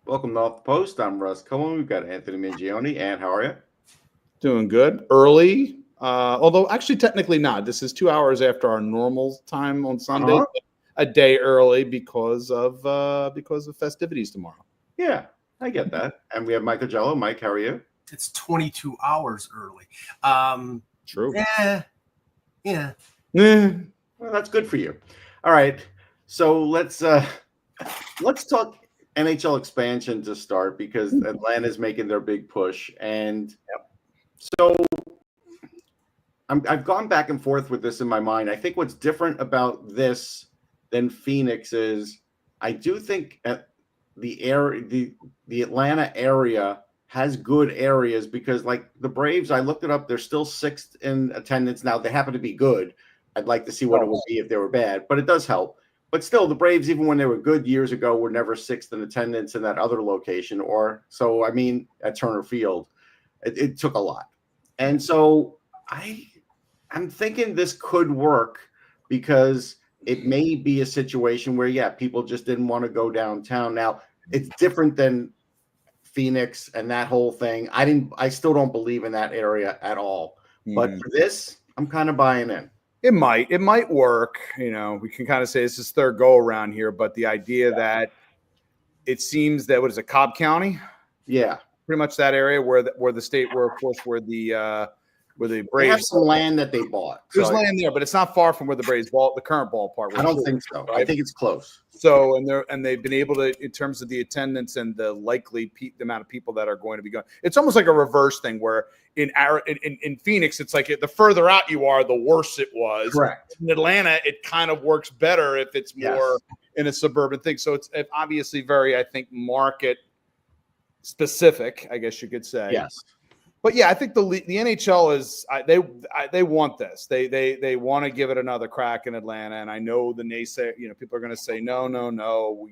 Welcome to Off the Post. I'm Russ Cohen. We've got Anthony Mingione. And how are you? Doing good. Early, although actually technically not. This is 2 hours after our normal time on Sunday, a day early because of festivities tomorrow. Yeah, I get that. And we have Michael Jello. Mike, how are you? It's 22 hours early. True. Yeah. Well, that's good for you. All right. So let's talk NHL expansion to start because Atlanta's making their big push. And so I've gone back and forth with this in my mind. I think what's different about this than Phoenix is I do think the Atlanta area has good areas because, like the Braves, I looked it up. They're still sixth in attendance now. They happen to be good. I'd like to see what it would be if they were bad, but it does help. But still, the Braves, even when they were good years ago, were never sixth in attendance in that other location. At Turner Field, it took a lot. And so I'm thinking this could work because it may be a situation where, people just didn't want to go downtown. Now, it's different than Phoenix and that whole thing. I still don't believe in that area at all. But for this, I'm kind of buying in. It might work. We can kind of say this is third go around here, but the idea that it seems that Cobb County? Yeah. Pretty much that area where the Braves have some land that they bought. There's land there, but it's not far from where the Braves the current ballpark. I don't think so. Right? I think it's close. So, and they've been able to, in terms of the attendance and the likely the amount of people that are going to be going. It's almost like a reverse thing where in Phoenix, it's like the further out you are, the worse it was. Correct. In Atlanta, it kind of works better if it's more in a suburban thing. So it's obviously very, I think, market specific, I guess you could say. Yes. But yeah, I think the NHL is they want this. They want to give it another crack in Atlanta, and I know the people are going to say no.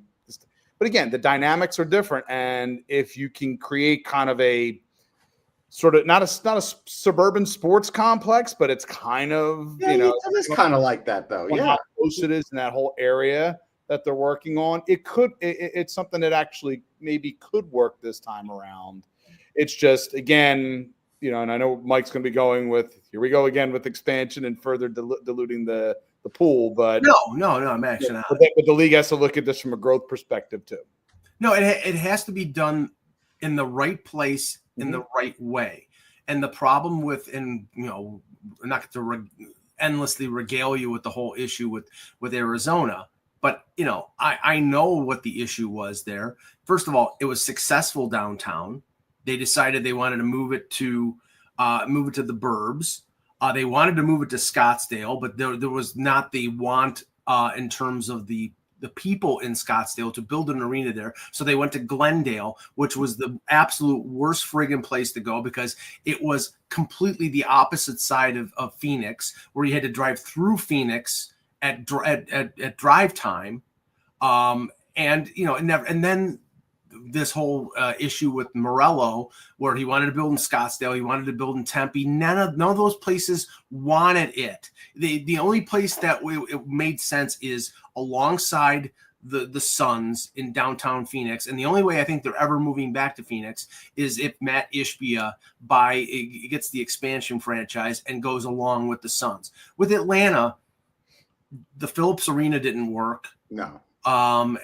But again, the dynamics are different, and if you can create kind of a sort of not a suburban sports complex, but it's kind of it's kind of like that though. Yeah, how close it is in that whole area that they're working on. It's something that actually maybe could work this time around. It's just, again, and I know Mike's going to be going with, here we go again with expansion and further diluting the pool. But no, I'm actually not. But the league has to look at this from a growth perspective too. No, it has to be done in the right place, in the right way. And the problem with, I'm not going to endlessly regale you with the whole issue with Arizona. But, I know what the issue was there. First of all, it was successful downtown. They decided they wanted to move it to the burbs. They wanted to move it to Scottsdale, but there was not the want in terms of the people in Scottsdale to build an arena there. So they went to Glendale, which was the absolute worst friggin' place to go because it was completely the opposite side of Phoenix, where you had to drive through Phoenix at drive time, and then this whole issue with Morello, where he wanted to build in Scottsdale, he wanted to build in Tempe. None of those places wanted it. The only place that it made sense is alongside the Suns in downtown Phoenix. And the only way I think they're ever moving back to Phoenix is if Matt Ishbia gets the expansion franchise and goes along with the Suns. With Atlanta, the Phillips Arena didn't work. No. And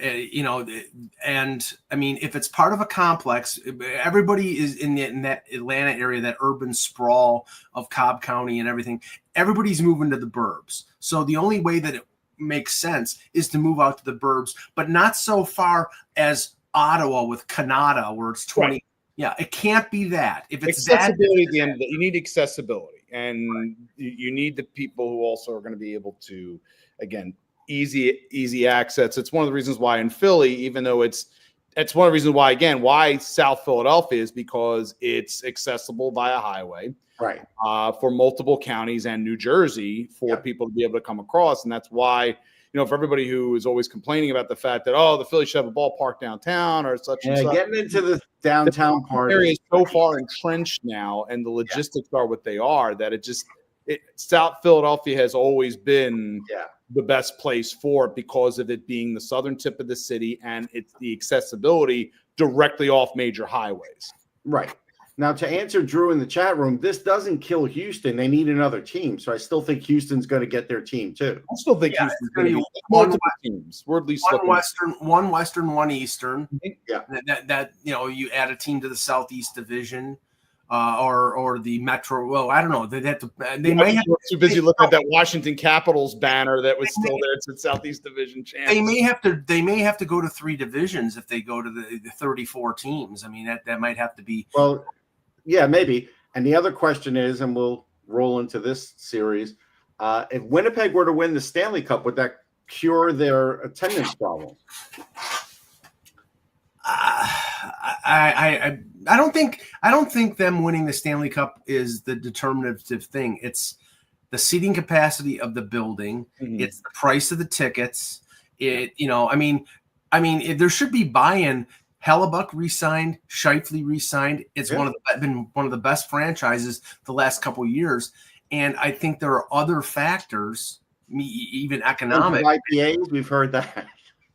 I mean, if it's part of a complex, everybody is in that Atlanta area, that urban sprawl of Cobb County and everything, everybody's moving to the burbs. So the only way that it makes sense is to move out to the burbs, but not so far as Ottawa with Canada, where it's 20. Right. Yeah, it can't be that. If it's accessibility, you need accessibility, and you need the people who also are going to be able to, again, easy access. It's one of the reasons why in Philly, even though it's one of the reasons why South Philadelphia is because it's accessible via highway, right? For multiple counties and New Jersey for people to be able to come across. And that's why, for everybody who is always complaining about the fact that, the Philly should have a ballpark downtown or such and such. Getting into the downtown part area is so far entrenched now, and the logistics are what they are, that South Philadelphia has always been the best place for it because of it being the southern tip of the city and it's the accessibility directly off major highways. Right. Now, to answer Drew in the chat room, this doesn't kill Houston. They need another team. So I still think Houston's going to get their team too. I still think Houston's going to be multiple teams. We're at least one Western, one Eastern. Yeah. That you add a team to the Southeast Division. Or the Metro. Well, I don't know. They have to. They may have too busy looking at that Washington Capitals banner that was still there. It's the Southeast Division champs. They may have to. They may have to go to 3 divisions if they go to the 34 teams. I mean, that might have to be. Well, yeah, maybe. And the other question is, and we'll roll into this series: if Winnipeg were to win the Stanley Cup, would that cure their attendance problem? I don't think them winning the Stanley Cup is the determinative thing. It's the seating capacity of the building. Mm-hmm. It's the price of the tickets. There should be buy-in. Hellebuck re-signed, Scheifele re-signed. It's been one of the best franchises the last couple of years. And I think there are other factors, even economic. IPAs, we've heard that.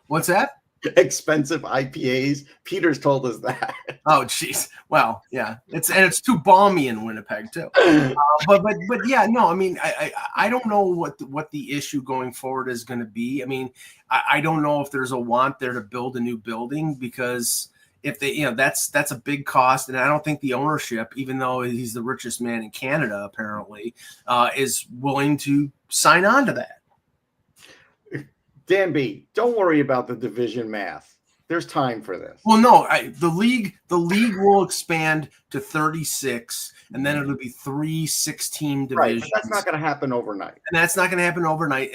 What's that? Expensive IPAs. Peter's told us that. Oh, geez. Well, yeah. It's too balmy in Winnipeg too. But yeah, no. I mean, I don't know what the issue going forward is going to be. I mean, I don't know if there's a want there to build a new building because if they, that's a big cost, and I don't think the ownership, even though he's the richest man in Canada, apparently, is willing to sign on to that. Danby, don't worry about the division math. There's time for this. Well, no, the league will expand to 36, and then it'll be 3 6-team divisions. Right, but that's not going to happen overnight.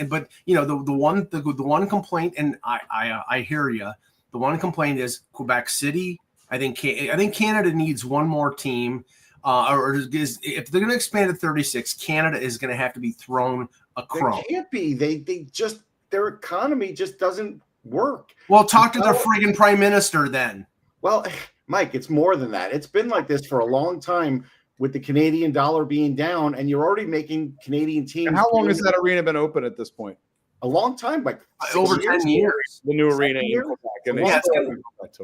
But the one complaint, and I hear you. The one complaint is Quebec City. I think Canada needs one more team. If they're going to expand to 36, Canada is going to have to be thrown a crumb. They can't be. They just. Their economy just doesn't work. Well, talk to the friggin' prime minister then. Well, Mike, it's more than that. It's been like this for a long time with the Canadian dollar being down, and you're already making Canadian teams. And how long has that arena been open at this point? A long time, like over 10 years. The new arena in Quebec.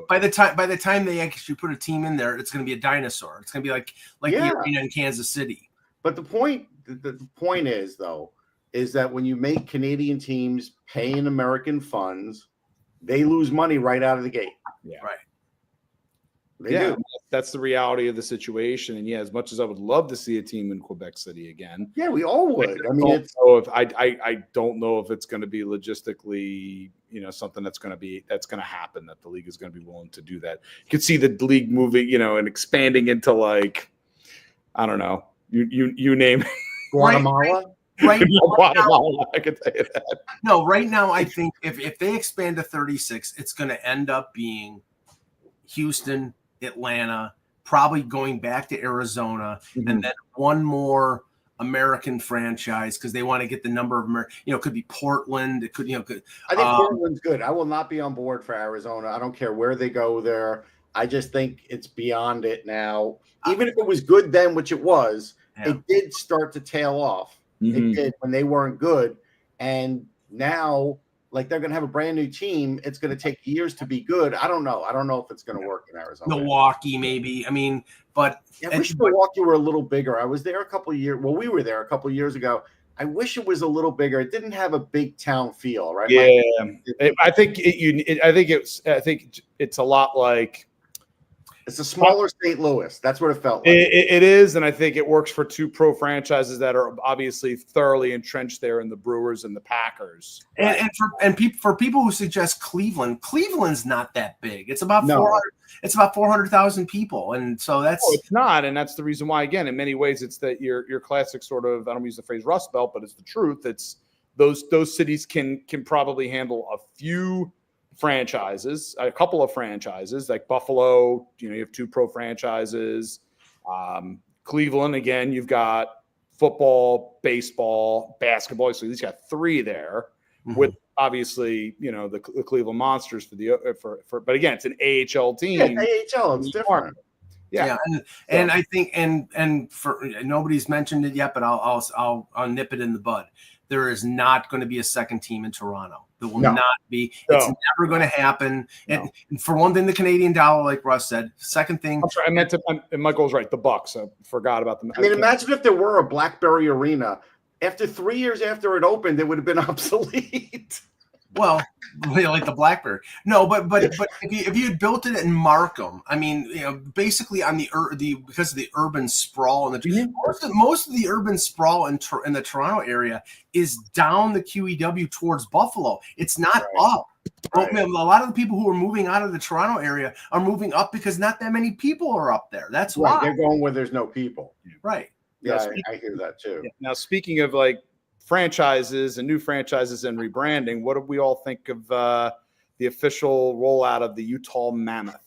By the time they actually put a team in there, it's going to be a dinosaur. It's going to be like the arena in Kansas City. But the point is, though, is that when you make Canadian teams pay in American funds, they lose money right out of the gate. Yeah. Right. They do. That's the reality of the situation. And as much as I would love to see a team in Quebec City again. Yeah, we all would. I don't know if it's going to be logistically, something that's going to happen, that the league is going to be willing to do that. You could see the league moving, and expanding into I don't know, you name it. Guatemala. Right now, I can tell you that. No, right now I think if they expand to 36, it's going to end up being Houston, Atlanta, probably going back to Arizona, and then one more American franchise because they want to get the number of it could be Portland. It could, I think Portland's good. I will not be on board for Arizona. I don't care where they go there. I just think it's beyond it now. Even if it was good then, which it was, it did start to tail off. It did when they weren't good. And now, they're going to have a brand new team. It's going to take years to be good. I don't know. I don't know if it's going to work in Arizona. Milwaukee, maybe. I mean, but I wish Milwaukee were a little bigger. I was there a couple of years. Well, we were there a couple of years ago. I wish it was a little bigger. It didn't have a big town feel, right? Yeah, I think it's a lot like. It's a smaller St. Louis. That's what it felt like. It is, and I think it works for two pro franchises that are obviously thoroughly entrenched there in the Brewers and the Packers. And for people who suggest Cleveland's not that big. It's about 400. It's about 400,000 people, and so that's. It's not, and that's the reason why. Again, in many ways, it's that your classic sort of. I don't use the phrase Rust Belt, but it's the truth. It's those cities can probably handle a few. Franchises, a couple of franchises like Buffalo, you have two pro franchises. Cleveland, again, you've got football, baseball, basketball. So you've got 3 there with obviously, the Cleveland Monsters but again, it's an AHL team. Yeah, AHL, it's different. Yeah. And I think, and for nobody's mentioned it yet, but I'll nip it in the bud. there is not going to be a second team in Toronto. There will No. not be. No. It's never going to happen. No. And for one thing, the Canadian dollar, like Russ said. Second thing, I'm sorry, and Michael was right. The Bucks. I forgot about them. I mean, imagine if there were a BlackBerry Arena. After 3 years after it opened, it would have been obsolete. well, like the BlackBerry. No, but if you had built it in Markham, I mean, basically on the because of the urban sprawl and most of the urban sprawl in the Toronto area is down the QEW towards Buffalo. It's not up. Right. A lot of the people who are moving out of the Toronto area are moving up because not that many people are up there. That's why they're going where there's no people. Right. Yeah, I hear that too. Yeah. Now, speaking of like franchises and new franchises and rebranding, what do we all think of the official rollout of the Utah Mammoth?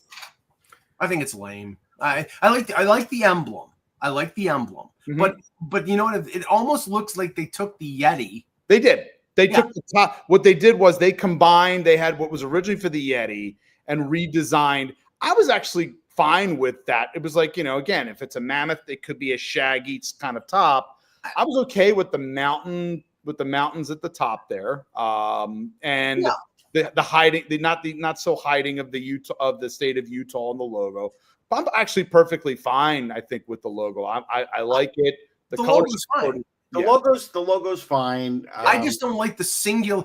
I think it's lame. I like the emblem. I like the emblem. Mm-hmm. But you know what? It almost looks like they took the Yeti. They did. They took the top. What they did was they combined. They had what was originally for the Yeti and redesigned. I was actually fine with that. It was like, again, if it's a mammoth, it could be a shaggy kind of top. I was okay with the mountains at the top there, and the hiding, not so hiding of the state of Utah and the logo. But I'm actually perfectly fine, I think, with the logo. I like it. The color's fine. The logo's fine. I just don't like the singular,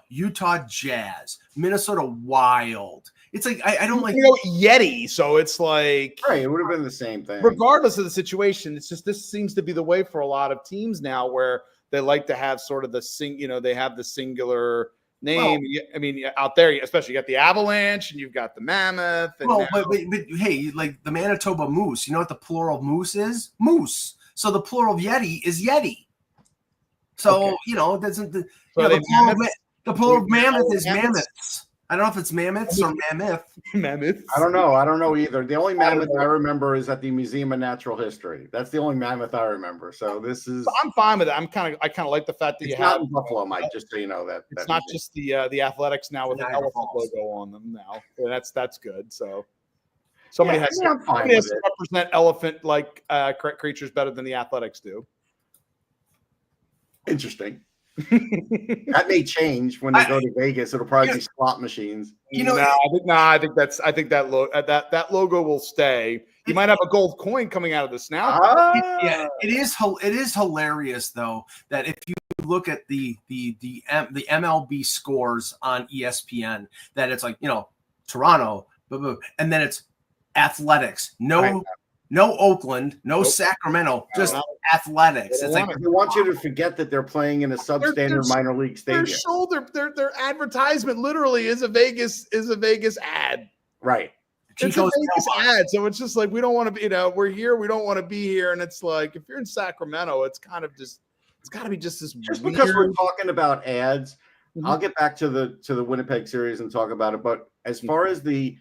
Utah Jazz, Minnesota Wild. It's like I don't like Yeti, so it's like right. It would have been the same thing, regardless of the situation. It's just this seems to be the way for a lot of teams now, where they like to have sort of they have the singular name. Well, I mean, out there, especially you got the Avalanche and you've got the Mammoth. And but hey, like the Manitoba Moose. You know what the plural moose is? Moose. So the plural of Yeti is Yeti. So it doesn't. The plural of mammoth is mammoths. I don't know if it's mammoths or mammoth. Mammoth. I don't know either. The only mammoth I remember is at the Museum of Natural History. That's the only mammoth I remember. So this is. I'm fine with it. I kind of like the fact that it's not in Buffalo, Mike. Just so you know that it's not just the Athletics now with the elephant logo on them now. Yeah, that's good. So somebody has to represent elephant like creatures better than the Athletics do. Interesting. That may change when they go to Vegas. It'll probably be slot machines. I think that logo will stay. You might have a gold coin coming out of the snout. It is hilarious though that if you look at the MLB scores on ESPN, that it's like Toronto, and then it's Athletics. No Oakland, no Sacramento, just Athletics. It's like they want you to forget that they're playing in a substandard minor league stadium. Their advertisement literally is a Vegas ad. Right. It's a Vegas ad. So it's just like we don't want to be, we're here, we don't want to be here. And it's like if you're in Sacramento, it's kind of just it's gotta be just this just weird... because we're talking about ads. Mm-hmm. I'll get back to the Winnipeg series and talk about it. But as far as the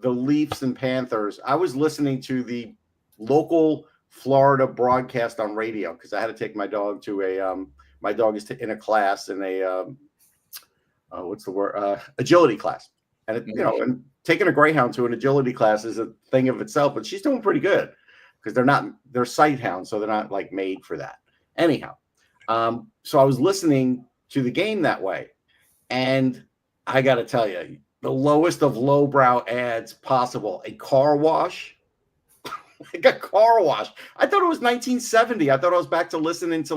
Leafs and Panthers, I was listening to the local Florida broadcast on radio because I had to take my dog to my dog is in a class in a what's the word, agility class, and and taking a greyhound to an agility class is a thing of itself, but she's doing pretty good because they're sight hounds, so they're not like made for that. Anyhow, so I was listening to the game that way, and I got to tell you, the lowest of lowbrow ads possible. A car wash. Like a car wash. I thought it was 1970. I thought I was back to listening to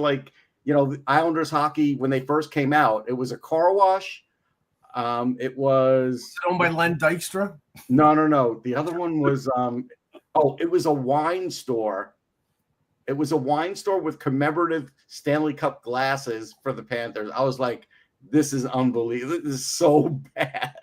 the Islanders hockey when they first came out. It was a car wash. It was owned by Len Dykstra. No. The other one was it was a wine store. It was a wine store with commemorative Stanley Cup glasses for the Panthers. I was like, this is unbelievable. This is so bad.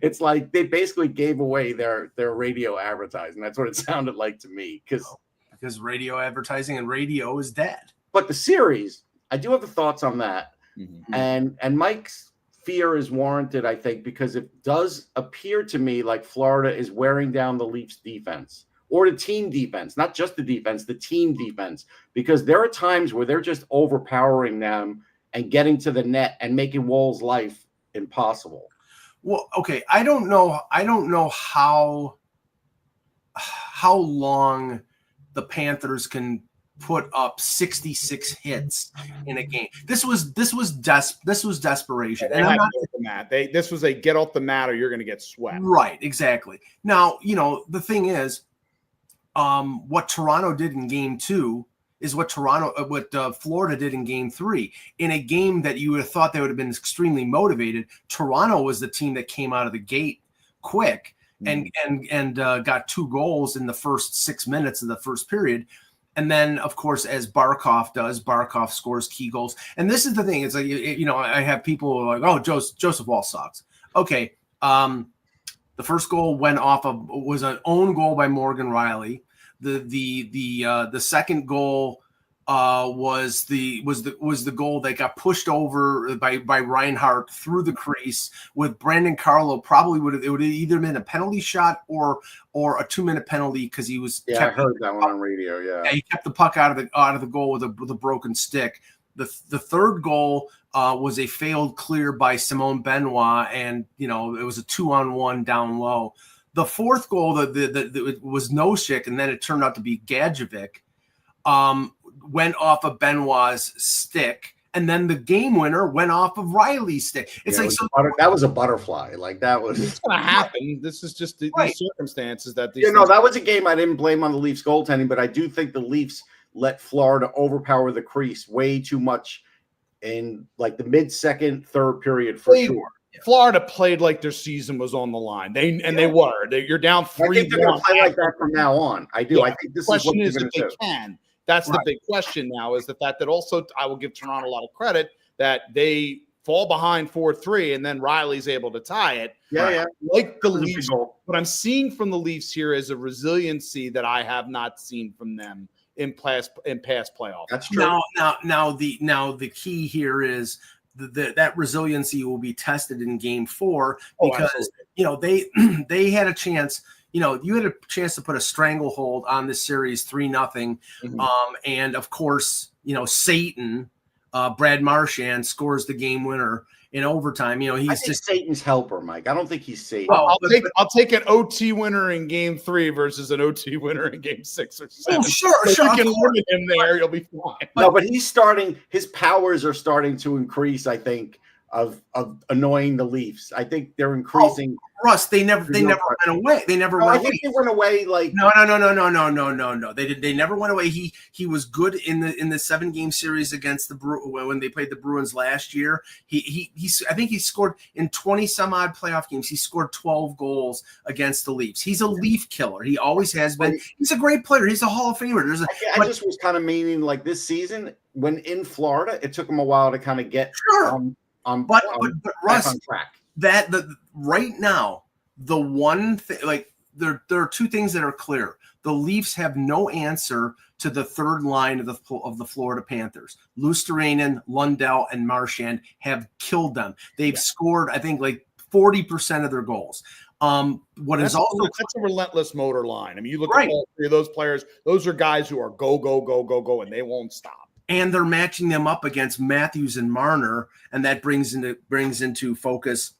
It's like they basically gave away their radio advertising. That's what it sounded like to me. Because radio advertising and radio is dead. But the series, I do have the thoughts on that. Mm-hmm. And Mike's fear is warranted, I think, because it does appear to me like Florida is wearing down the Leafs defense or the team defense, not just the defense, the team defense, because there are times where they're just overpowering them and getting to the net and making Woll's life impossible. Well, okay, I don't know how long the Panthers can put up 66 hits in a game. This was desperation. They had to get off the mat. This was a get off the mat or you're going to get swept. Right, exactly. Now, the thing is, what Toronto did in game 2 is what Florida did in game 3. In a game that you would have thought they would have been extremely motivated, Toronto was the team that came out of the gate quick and got 2 goals in the first 6 minutes of the first period. And then, of course, as Barkov scores key goals. And this is the thing. It's like, I have people like, oh, Joseph Wall sucks. Okay. The first goal was an own goal by Morgan Riley. The second goal was the goal that got pushed over by Reinhart through the crease with Brandon Carlo. Probably would have either been a penalty shot or a 2-minute penalty because he was. Yeah, I heard that one on radio. Yeah, he kept the puck out of the goal with a broken stick. The third goal was a failed clear by Simone Benoit, and it was a 2-on-1 down low. The fourth goal that was Nosek, and then it turned out to be Gadjevic, went off of Benoit's stick, and then the game winner went off of Riley's stick. It's that was a butterfly. Like that was. It's going to happen. This is just these circumstances that these. That was a game I didn't blame on the Leafs goaltending, but I do think the Leafs let Florida overpower the crease way too much in like the mid-second, third period for sure. Florida played like their season was on the line. They were. You're down 3-1. I think they're going to play like that from now on. I do. Yeah, I think this is what if they can. That's the big question now, is the fact that also I will give Toronto a lot of credit that they fall behind 4-3 and then Riley's able to tie it. Yeah. Like the Leafs. What I'm seeing from the Leafs here is a resiliency that I have not seen from them in past playoffs. That's true. Now the key here is that resiliency will be tested in game 4 because they had a chance. You had a chance to put a stranglehold on this series 3-0. And of course, Satan, Brad Marchand scores the game winner in overtime. He's just Satan's helper, Mike. I don't think he's Satan. Well, I'll take an OT winner in game 3 versus an OT winner in game 6 or 7. Oh, sure. If you can limit him there, you'll be fine. But he's starting. His powers are starting to increase. I think of annoying the Leafs. I think they're increasing. Russ, they never went away. They never went away. I think they went away like no. They never went away. He was good in the 7-game series against when they played the Bruins last year. I think he scored in 20 some odd playoff games. He scored 12 goals against the Leafs. He's a Leaf killer. He always has been. He's a great player. He's a Hall of Famer. I just was kind of meaning like this season when in Florida, it took him a while to kind of get but Russ, on track. Right now, the one thing, like there are 2 things that are clear. The Leafs have no answer to the third line of the Florida Panthers. Luostarinen, Lundell, and Marchand have killed them. They've scored, I think, like 40% of their goals. That's a relentless motor line. I mean, you look at all 3 of those players; those are guys who are go, and they won't stop. And they're matching them up against Matthews and Marner, and that brings into focus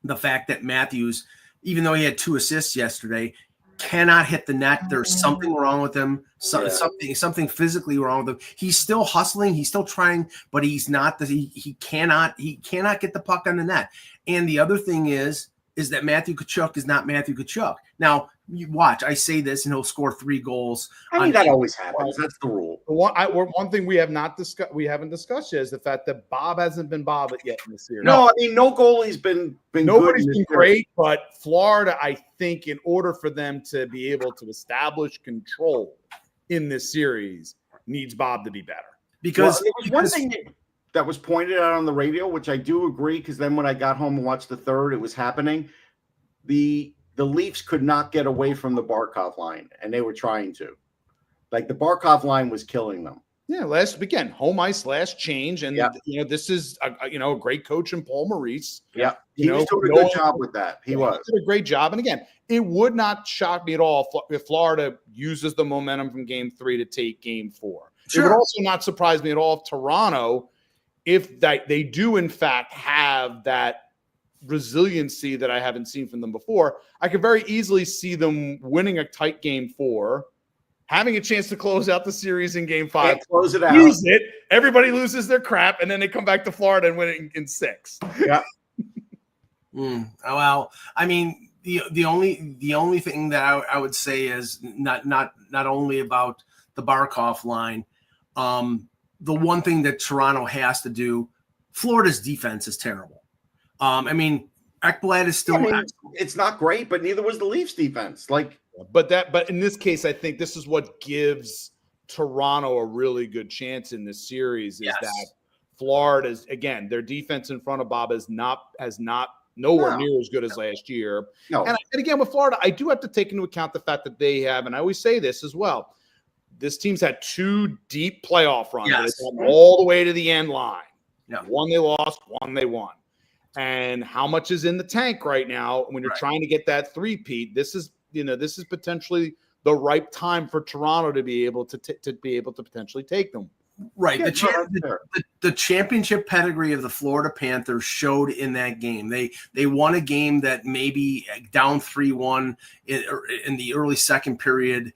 the fact that Matthews, even though he had 2 assists yesterday, cannot hit the net. There's something wrong with him. Something physically wrong with him. He's still hustling. He's still trying, but he's not. He cannot get the puck on the net. And the other thing is that Matthew Tkachuk is not Matthew Tkachuk. Now, you watch. I say this, and he'll score 3 goals. I mean, that always happens. That's the rule. One thing we haven't discussed yet is the fact that Bob hasn't been Bob yet in the series. No, I mean, no goalie's been nobody's been great, but Florida, I think, in order for them to be able to establish control in this series, needs Bob to be better. Because one thing that was pointed out on the radio, which I do agree, because then when I got home and watched the third, it was happening. The Leafs could not get away from the Barkov line, and they were trying to. Like the Barkov line was killing them. Yeah, home ice, last change, and this is a great coach in Paul Maurice. Yeah, he was doing a good job with that. He did a great job, and again, it would not shock me at all if Florida uses the momentum from Game 3 to take Game 4. Sure. It would also not surprise me at all if Toronto, if they do in fact have that resiliency that I haven't seen from them before. I could very easily see them winning a tight Game 4, having a chance to close out the series in Game 5. Can't close it out. Lose it. Everybody loses their crap, and then they come back to Florida and win it in 6. Yeah. Well, I mean, the only thing that I would say is not only about the Barkov line. The one thing that Toronto has to do, Florida's defense is terrible. I mean, Ekblad is still. It's not great, but neither was the Leafs defense. But in this case, I think this is what gives Toronto a really good chance in this series is that Florida's, again, their defense in front of Bob has not nowhere near as good as last year. No. And again, with Florida, I do have to take into account the fact that they have, and I always say this as well, this team's had 2 deep playoff runs. Yes. They've gone all the way to the end line. Yeah. One they lost, one they won. And how much is in the tank right now when you're trying to get that three-peat? This is potentially the right time for Toronto to be able to potentially take them. Right. Yeah, The championship pedigree of the Florida Panthers showed in that game. They won a game that maybe down 3-1 in the early second period.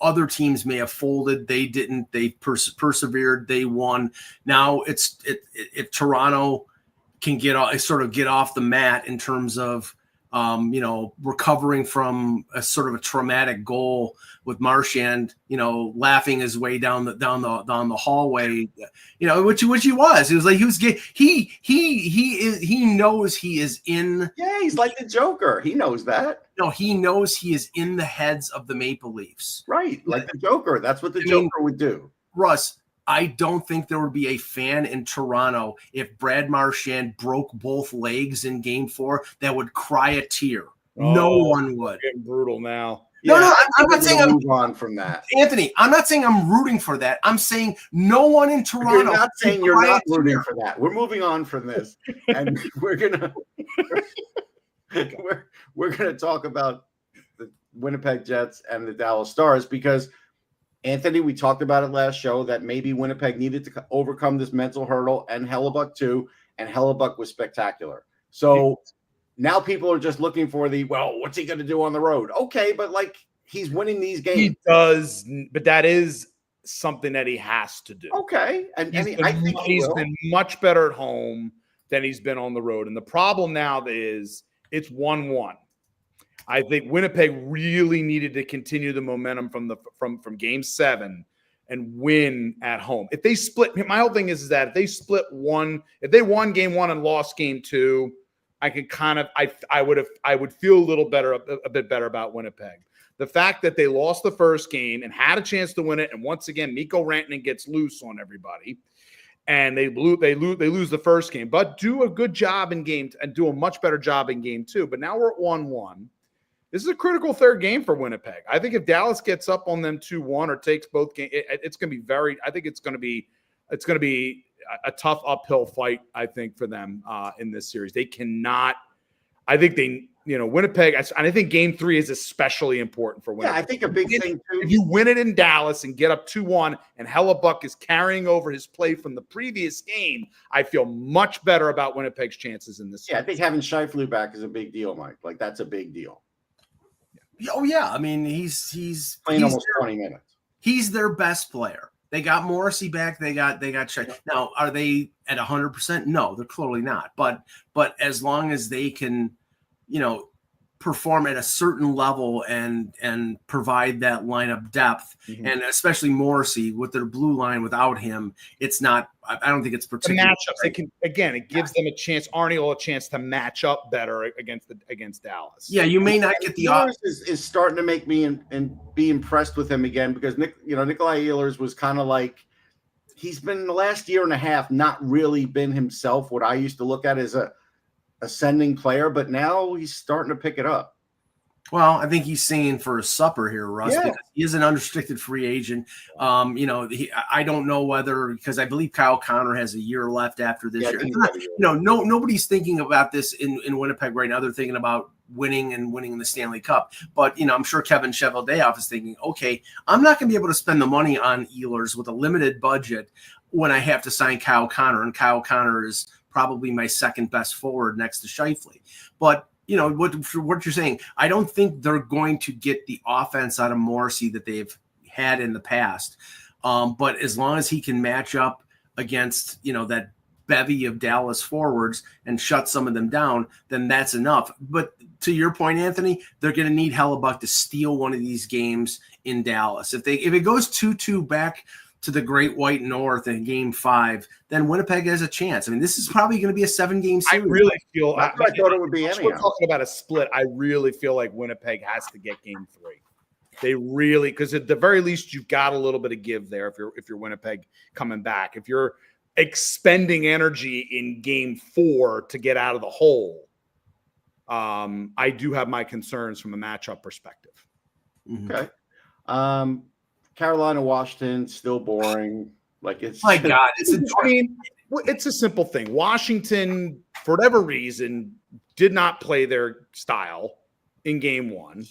Other teams may have folded. They didn't. They persevered. They won. Now if Toronto can get off the mat in terms of recovering from a sort of a traumatic goal with Marchand, laughing his way down the hallway, which he was. It was like he knows he is in. Yeah, he's like the Joker. He knows that. No, he knows he is in the heads of the Maple Leafs. Right, like the Joker. That's what the Joker would do. Russ, I don't think there would be a fan in Toronto if Brad Marchand broke both legs in Game 4 that would cry a tear. No one would. Getting brutal now. No, I'm not saying I'm move on from that. Anthony, I'm not saying I'm rooting for that. I'm saying no one in Toronto. You're not saying you're not rooting for that. We're moving on from this, and we're gonna talk about the Winnipeg Jets and the Dallas Stars because Anthony, we talked about it last show that maybe Winnipeg needed to overcome this mental hurdle, and Hellebuck too, and Hellebuck was spectacular. So now people are just looking for what's he going to do on the road? Okay, but he's winning these games. He does, but that is something that he has to do. Okay, and I think he's been much better at home than he's been on the road. And the problem now is it's 1-1. I think Winnipeg really needed to continue the momentum from Game 7 and win at home. If they split, my whole thing is that if they won Game 1 and lost Game 2, I could I would feel a bit better about Winnipeg. The fact that they lost the first game and had a chance to win it, and once again Mikko Rantanen gets loose on everybody, and they lose the first game, but do a good job in game and do a much better job in Game 2. But now we're at 1-1. This is a critical third game for Winnipeg. I think if Dallas gets up on them 2-1 or takes both games, it's going to be it's going to be a tough uphill fight, I think, for them in this series. They cannot. I think Winnipeg. And I think Game 3 is especially important for Winnipeg. Yeah, I think a big thing too. If you win it in Dallas and get up 2-1, and Hellebuck is carrying over his play from the previous game, I feel much better about Winnipeg's chances in this series. I think having Scheifele back is a big deal, Mike. That's a big deal. Oh yeah, I mean he's playing almost 20 minutes. He's their best player. They got Morrissey back. They got Scheifele. Now, are they at 100%? No, they're clearly not. But as long as they can, perform at a certain level and provide that lineup depth, and especially Morrissey with their blue line without him, it's not. I don't think it's particularly matchups. It gives them a chance. Arnie a chance to match up better against Dallas. Yeah, you may not get the is starting to make me and be impressed with him again because Nikolai Ehlers was kind of like he's been the last year and a half not really been himself. What I used to look at as a ascending player, but now he's starting to pick it up. Well, I think he's singing for his supper here, Russ, because he is an unrestricted free agent. I don't know whether, because I believe Kyle Connor has a year left after this year. Nobody's thinking about this in Winnipeg right now. They're thinking about winning the Stanley Cup. But, I'm sure Kevin Cheveldayoff is thinking, okay, I'm not going to be able to spend the money on Ehlers with a limited budget when I have to sign Kyle Connor, and Kyle Connor is probably my second best forward next to Scheifele. But what you're saying. I don't think they're going to get the offense out of Morrissey that they've had in the past. But as long as he can match up against, that bevy of Dallas forwards and shut some of them down, then that's enough. But to your point, Anthony, they're going to need Hellebuck to steal one of these games in Dallas. If it goes 2-2 back to the Great White North in Game 5, then Winnipeg has a chance. I mean, this is probably going to be a 7-game series. I really feel I thought it would be anyhow. We're talking about a split. I really feel like Winnipeg has to get Game 3. They really, because at the very least, you've got a little bit of give there if you're Winnipeg coming back. If you're expending energy in Game 4 to get out of the hole, I do have my concerns from a matchup perspective. Okay. Carolina, Washington, still boring. Like it's my God, it's a simple thing. Washington, for whatever reason, did not play their style in Game 1.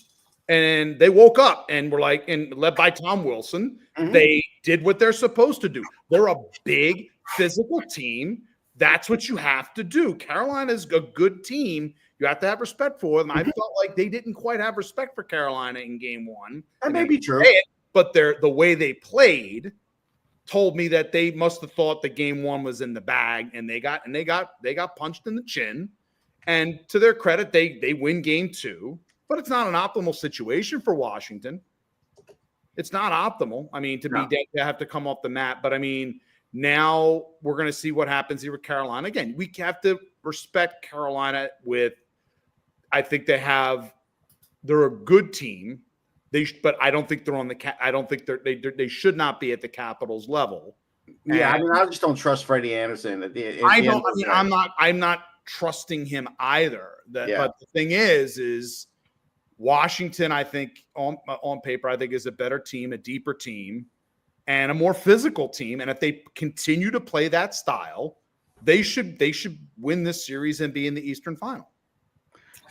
And they woke up and were like, and led by Tom Wilson, they did what they're supposed to do. They're a big physical team. That's what you have to do. Carolina's a good team. You have to have respect for them. I felt like they didn't quite have respect for Carolina in Game 1. That may be true. But the way they played told me that they must have thought that Game 1 was in the bag, and they got punched in the chin. And to their credit, they win Game 2. But it's not an optimal situation for Washington. It's not optimal. I mean, to have to come off the mat. But I mean, now we're going to see what happens here with Carolina. Again, we have to respect Carolina I think they're a good team. But I don't think they're on I don't think they should not be at the Capitals level. Yeah, I mean, I just don't trust Freddie Anderson. I'm not trusting him either. But the thing is Washington, I think on paper, I think is a better team, a deeper team, and a more physical team. And if they continue to play that style, they should win this series and be in the Eastern Final.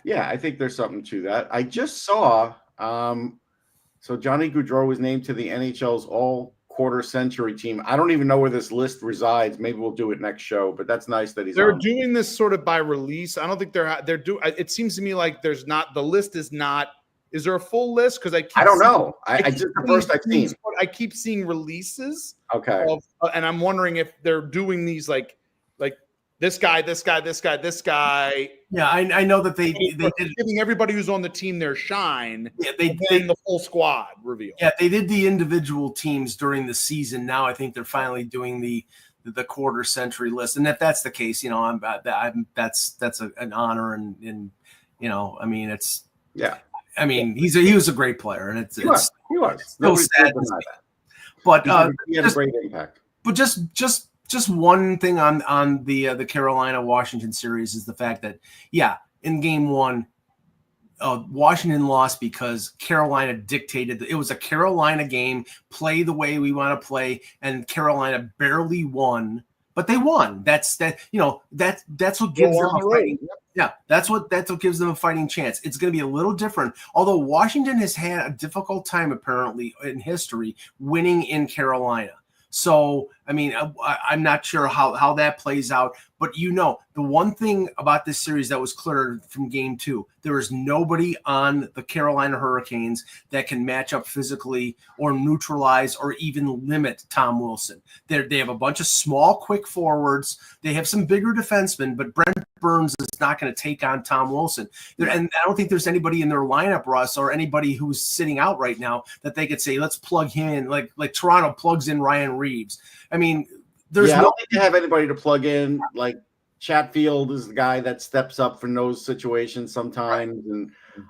Yeah, I think there's something to that. I just saw so Johnny Gaudreau was named to the NHL's all-quarter century team. I don't even know where this list resides. Maybe we'll do it next show, but that's nice that they're doing this sort of by release. I don't think they're doing. It seems to me like there's not. The list is not. Is there a full list? Because I don't know. I just the first I've seen. I keep seeing releases. Okay. And I'm wondering if they're doing these like this guy. Yeah, I know that they did giving everybody who's on the team their shine. Yeah, they did the full squad reveal. Yeah, they did the individual teams during the season. Now I think they're finally doing the quarter century list. And if that's the case, that's an honor and I mean it's I mean he was a great player and he was still sad to see that. But he had a great impact. But just one thing on the Carolina Washington series is the fact that in Game 1 Washington lost because Carolina dictated it was a Carolina game, play the way we want to play, and Carolina barely won, but they won. That's what gives them a fighting. Yeah, that's what gives them a fighting chance. It's going to be a little different. Although Washington has had a difficult time apparently in history winning in Carolina. So, I mean, I'm not sure how that plays out. But, the one thing about this series that was clear from Game 2, there is nobody on the Carolina Hurricanes that can match up physically or neutralize or even limit Tom Wilson. They have a bunch of small, quick forwards. They have some bigger defensemen, but Brent Burns is not going to take on Tom Wilson. And I don't think there's anybody in their lineup, Russ, or anybody who's sitting out right now that they could say, let's plug him in, like Toronto plugs in Ryan Reeves. I mean, I don't think they have anybody to plug in. Like Chatfield is the guy that steps up for those situations sometimes. Right.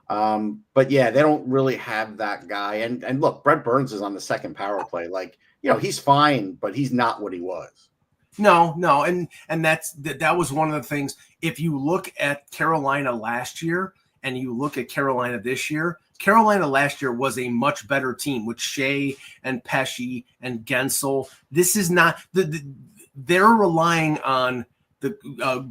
And but they don't really have that guy. And look, Brent Burns is on the second power play. Like, he's fine, but he's not what he was. No. And that was one of the things. If you look at Carolina last year and you look at Carolina this year, Carolina last year was a much better team with Shea and Pesce and Gensel. This is not they're relying on the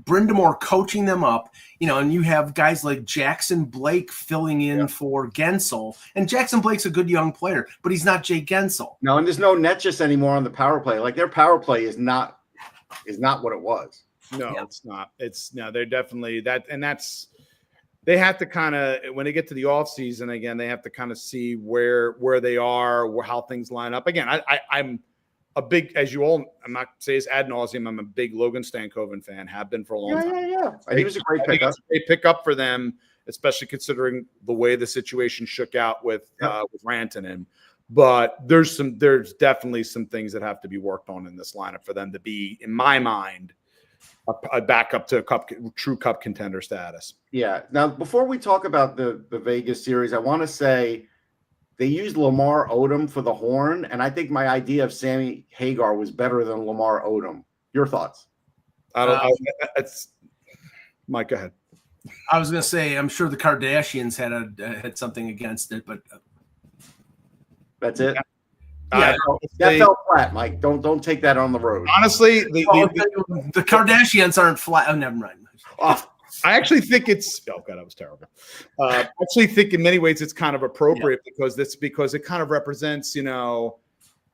Brindamore coaching them up, and you have guys like Jackson Blake filling in for Gensel. And Jackson Blake's a good young player, but he's not Jay Gensel. No, and there's no Netchus anymore on the power play. Like their power play is not what it was. No, it's not. They're definitely that, and that's they have to kind of, when they get to the offseason again, they have to kind of see where they are, how things line up. Again, I'm a big, as you all, I'm not saying it's ad nauseum, I'm a big Logan Stankoven fan, have been for a long time. Yeah. He was a great pickup. It's a great pickup for them, especially considering the way the situation shook out with Rantanen. But there's definitely some things that have to be worked on in this lineup for them to be, in my mind, a backup to true cup contender status. Yeah. Now, before we talk about the Vegas series, I want to say they used Lamar Odom for the horn, and I think my idea of Sammy Hagar was better than Lamar Odom. Your thoughts? It's Mike. Go ahead. I was going to say, I'm sure the Kardashians had something against it, but that's it. Yeah, that fell flat, Mike. Don't take that on the road. Honestly, the Kardashians aren't flat. Oh, never mind. I actually think it's. Oh God, that was terrible. I actually think in many ways it's kind of appropriate because it kind of represents,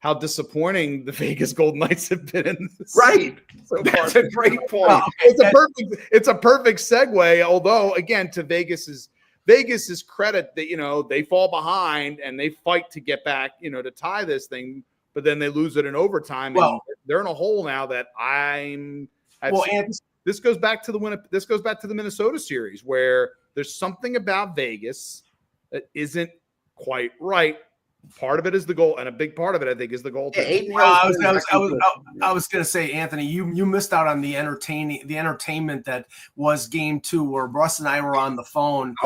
how disappointing the Vegas Golden Knights have been in this. Right. That's a great point. It's a perfect segue. Although, again, to Vegas's credit that, they fall behind and they fight to get back, to tie this thing, but then they lose it in overtime. And they're in a hole now that this goes back to the Minnesota series where there's something about Vegas that isn't quite right. Part of it is the goal, and a big part of it, I think, is the goal. I was going to say, Anthony, you missed out on the entertainment that was game 2, where Russ and I were on the phone,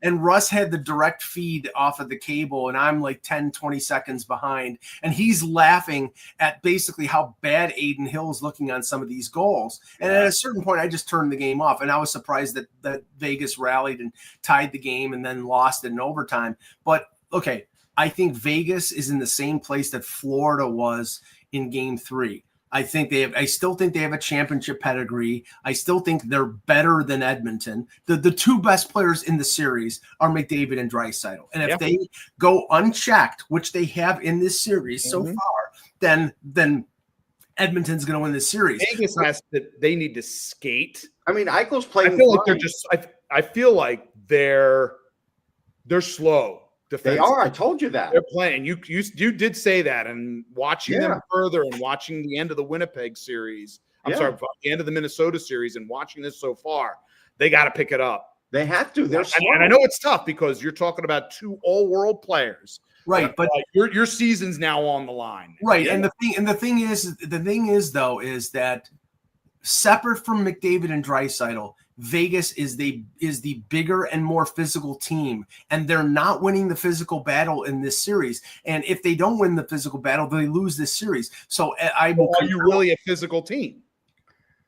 and Russ had the direct feed off of the cable, and I'm like 10, 20 seconds behind, and he's laughing at basically how bad Aiden Hill's looking on some of these goals. And at a certain point, I just turned the game off, and I was surprised that Vegas rallied and tied the game and then lost it in overtime. But okay. I think Vegas is in the same place that Florida was in game 3. I still think they have a championship pedigree. I still think they're better than Edmonton. The two best players in the series are McDavid and Draisaitl. And if they go unchecked, which they have in this series so far, then Edmonton's going to win this series. Vegas they need to skate. I mean, Eichel's playing. I feel like they're slow. They are. I told you that. They're playing. You did say that, and watching them further and watching the end of the Winnipeg series. The end of the Minnesota series and watching this so far, they got to pick it up. They have to. They're and I know it's tough because you're talking about 2 all-world players. Right, but your season's now on the line. Right, and the thing is that separate from McDavid and Draisaitl, Vegas is the bigger and more physical team, and they're not winning the physical battle in this series. And if they don't win the physical battle, they lose this series. So are you really a physical team?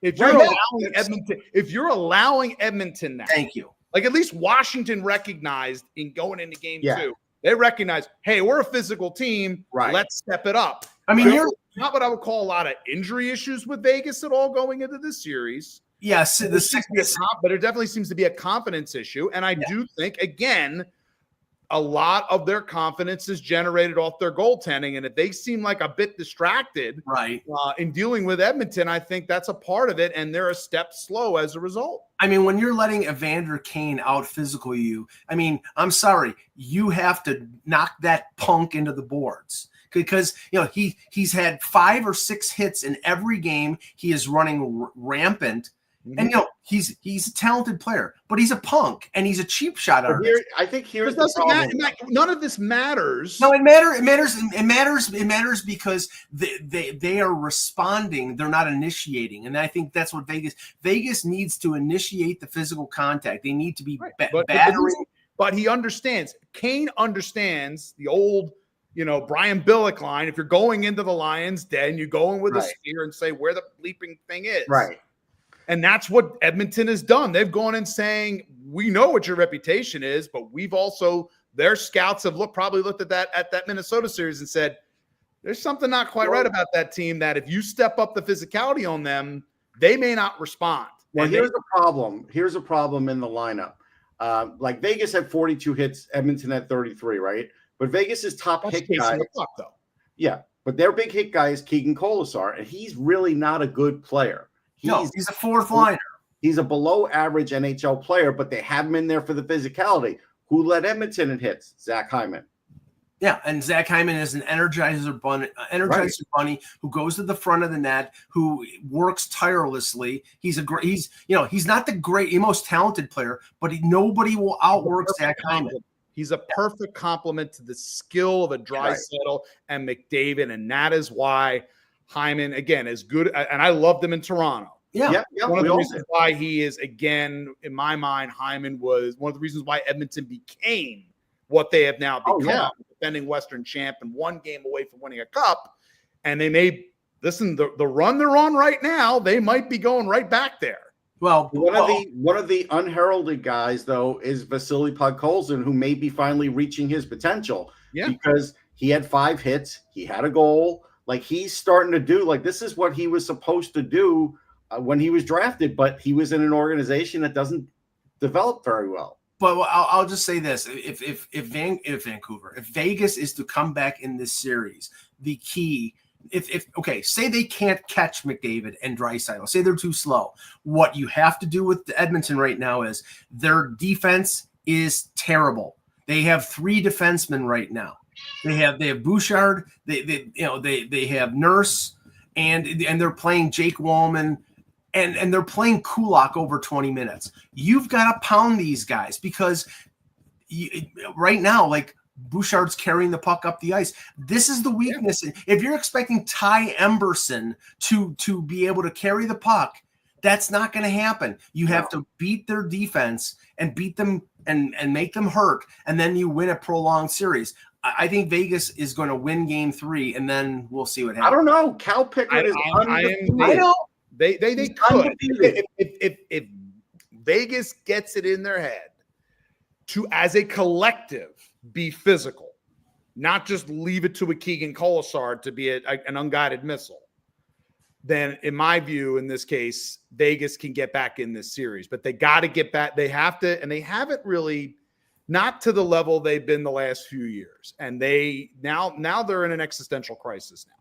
If you're allowing Edmonton now, thank you. Like at least Washington recognized in going into game 2, they recognize, hey, we're a physical team. Right. Let's step it up. I mean, you're not what I would call a lot of injury issues with Vegas at all going into this series. Yes, the sickness, but it definitely seems to be a confidence issue. And I do think, again, a lot of their confidence is generated off their goaltending. And if they seem like a bit distracted in dealing with Edmonton, I think that's a part of it. And they're a step slow as a result. I mean, when you're letting Evander Kane out physical you, I mean, I'm sorry, you have to knock that punk into the boards. Because he's had 5 or 6 hits in every game. He is running rampant. And he's a talented player, but he's a punk and he's a cheap shot artist. I think here's the problem. None of this matters. No, it matters. It matters because they are responding. They're not initiating, and I think that's what Vegas needs to initiate the physical contact. They need to be battering. But he understands. Kane understands the old, Brian Billick line. If you're going into the Lions' den, you go in with a spear and say where the bleeping thing is. Right. And that's what Edmonton has done. They've gone in saying, we know what your reputation is, but we've also, their scouts have probably looked at that Minnesota series and said, there's something not quite right about that team, that if you step up the physicality on them, they may not respond. Well, here's a problem. Here's a problem in the lineup. Like Vegas had 42 hits, Edmonton had 33, right? But Vegas's top hit guy. Yeah, but their big hit guy is Keegan Colasar, and he's really not a good player. He's a fourth liner. he's a below average NHL player, but they have him in there for the physicality. Who led Edmonton in hits? Zach Hyman. Yeah, and Zach Hyman is an energizer bunny who goes to the front of the net, who works tirelessly. He's not the most talented player, but nobody will outwork Zach Hyman. He's a perfect complement to the skill of a Draisaitl and McDavid, and that is why Hyman, again, is good. And I loved him in Toronto. Yeah. One of the reasons why he is, again, in my mind, Hyman was one of the reasons why Edmonton became what they have now become, defending Western champ and 1 game away from winning a cup. And they may listen, the run they're on right now, they might be going right back there. Well, one of the unheralded guys, though, is Vasily Podkolzin, who may be finally reaching his potential because he had 5 hits, he had a goal. Like, he's starting to do, like, this is what he was supposed to do when he was drafted, but he was in an organization that doesn't develop very well. But I'll just say this: if Vegas is to come back in this series, the key, say they can't catch McDavid and Draisaitl, say they're too slow. What you have to do with Edmonton right now is their defense is terrible. They have 3 defensemen right now. They have Bouchard, they have Nurse, and they're playing Jake Wallman. And they're playing Kulak over 20 minutes. You've got to pound these guys because right now, like, Bouchard's carrying the puck up the ice. This is the weakness. If you're expecting Ty Emberson to be able to carry the puck, that's not going to happen. You have to beat their defense and beat them and make them hurt, and then you win a prolonged series. I think Vegas is going to win Game 3, and then we'll see what happens. I don't know. Cal Pickett is undefeated. I know. They could. If Vegas gets it in their head to, as a collective, be physical, not just leave it to a Keegan Colasar to be an unguided missile, then in my view, in this case, Vegas can get back in this series. But they got to get back. They have to, and they haven't really, not to the level they've been the last few years. And they now they're in an existential crisis now.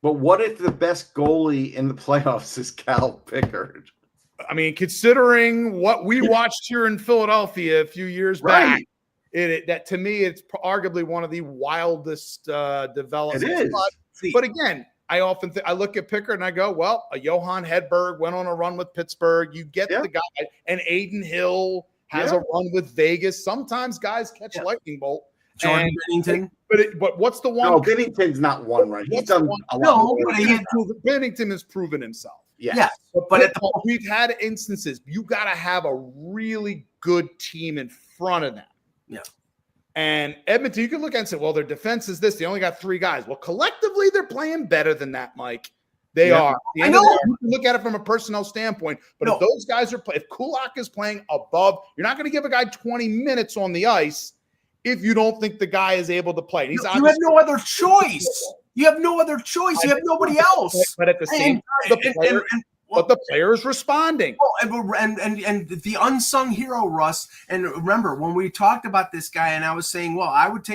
But what if the best goalie in the playoffs is Cal Pickard? I mean, considering what we watched here in Philadelphia a few years back, that to me, it's arguably one of the wildest developments. It is. But again, I often I look at Pickard and I go, well, a Johan Hedberg went on a run with Pittsburgh. You get the guy, and Aiden Hill has a run with Vegas. Sometimes guys catch lightning bolt. Jordan Bennington. But what's the one? No, Bennington's not one right. He's done a lot. Bennington has proven himself. Yes. But we've had instances. You got to have a really good team in front of them. Yeah. And Edmonton, you can look at and say, well, their defense is this. They only got 3 guys. Well, collectively, they're playing better than that, Mike. They are. I know. You can look at it from a personnel standpoint, but if those guys are if Kulak is playing above, you're not going to give a guy 20 minutes on the ice if you don't think the guy is able to play. You have no other choice. You have no other choice. You have nobody else. But at the same time, the player is responding. Well, and the unsung hero, Russ. And remember when we talked about this guy, and I was saying, well, I would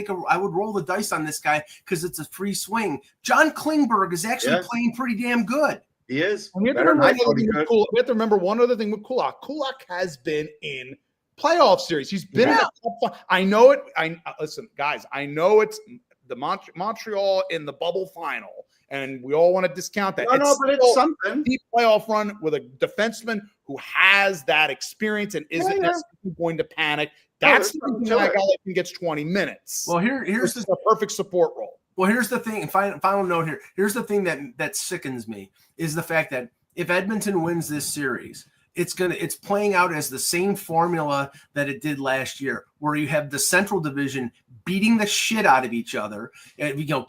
roll the dice on this guy because it's a free swing. John Klingberg is actually playing pretty damn good. He is. We have to remember one other thing with Kulak. Kulak has been in playoff series. He's been in I know it. Listen, guys, I know it's the Montreal in the bubble final, and we all want to discount that. But it's something. Deep playoff run with a defenseman who has that experience and isn't necessarily going to panic. That's the guy that gets 20 minutes. Well, here's the perfect support role. Well, here's the thing. Final note here. Here's the thing that sickens me is the fact that if Edmonton wins this series, it's playing out as the same formula that it did last year, where you have the Central Division beating the shit out of each other.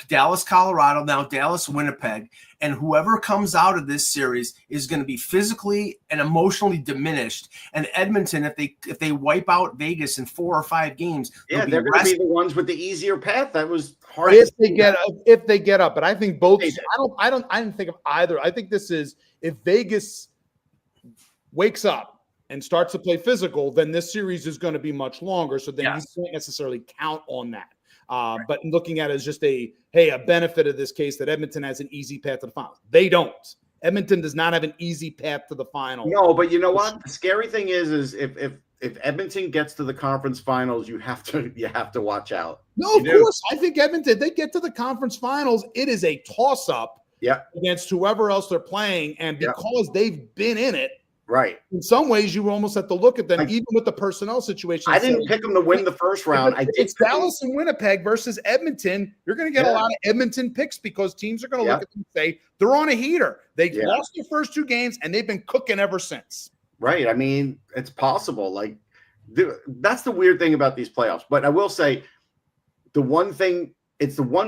Dallas, Colorado, now Dallas, Winnipeg, and whoever comes out of this series is going to be physically and emotionally diminished. And Edmonton, if they wipe out Vegas in 4 or 5 games, they're going to be the ones with the easier path. That was hard if they get up. But I think both. I didn't think of either. I think this is if Vegas wakes up and starts to play physical, then this series is going to be much longer. So then you can't necessarily count on that. But looking at it as just a benefit of this case that Edmonton has an easy path to the finals. They don't. Edmonton does not have an easy path to the final. No, but you know what? The scary thing is if Edmonton gets to the conference finals, you have to watch out. No, of course. I think Edmonton, they get to the conference finals, it is a toss-up against whoever else they're playing. And because they've been in it, right. In some ways, you almost have to look at them, even with the personnel situation. I didn't pick them to win the first round. It's Dallas and Winnipeg versus Edmonton. You're going to get a lot of Edmonton picks because teams are going to look at them and say they're on a heater. They lost their first 2 games, and they've been cooking ever since. Right. I mean, it's possible. Like, that's the weird thing about these playoffs. But I will say the one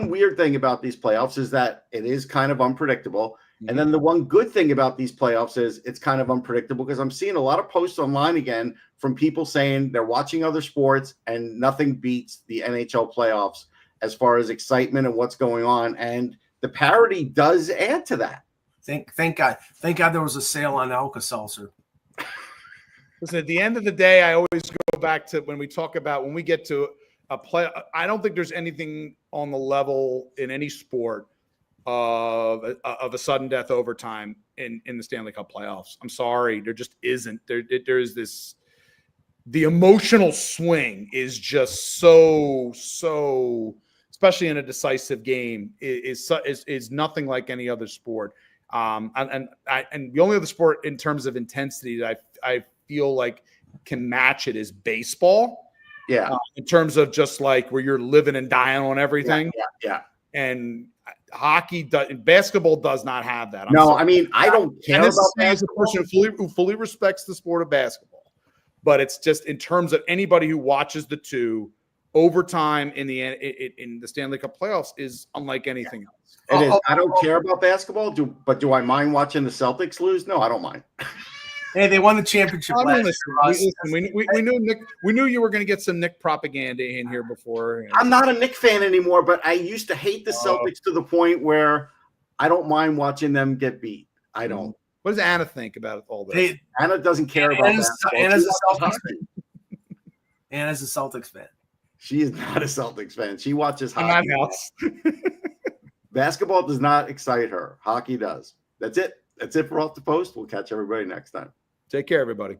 weird thing about these playoffs is that it is kind of unpredictable. And then the one good thing about these playoffs is it's kind of unpredictable because I'm seeing a lot of posts online again from people saying they're watching other sports and nothing beats the NHL playoffs as far as excitement and what's going on. And the parity does add to that. Thank God there was a sale on Alka-Seltzer. Listen, at the end of the day, I always go back to when we get to a play. I don't think there's anything on the level in any sport of a sudden death overtime in the Stanley Cup playoffs. I'm sorry, there just isn't. There's this. The emotional swing is just so, especially in a decisive game, is nothing like any other sport. And the only other sport in terms of intensity that I feel like can match it is baseball. Yeah. In terms of just like where you're living and dying on everything. Yeah. And basketball does not have that. I mean, I don't care about basketball. As a person who fully respects the sport of basketball, but it's just in terms of anybody who watches the two, overtime in the Stanley Cup playoffs is unlike anything else. It is. I don't care about basketball, but do I mind watching the Celtics lose? No, I don't mind. Hey, they won the championship last year. We knew you were going to get some Nick propaganda in here before. I'm not a Nick fan anymore, but I used to hate the Celtics to the point where I don't mind wating them get beat. I don't. What does Anna think about all this? Hey, Anna doesn't care about basketball. Anna's a Celtics fan. She is not a Celtics fan. She watches hockey. I'm not else. Basketball does not excite her. Hockey does. That's it. That's it for Off the Post. We'll catch everybody next time. Take care, everybody.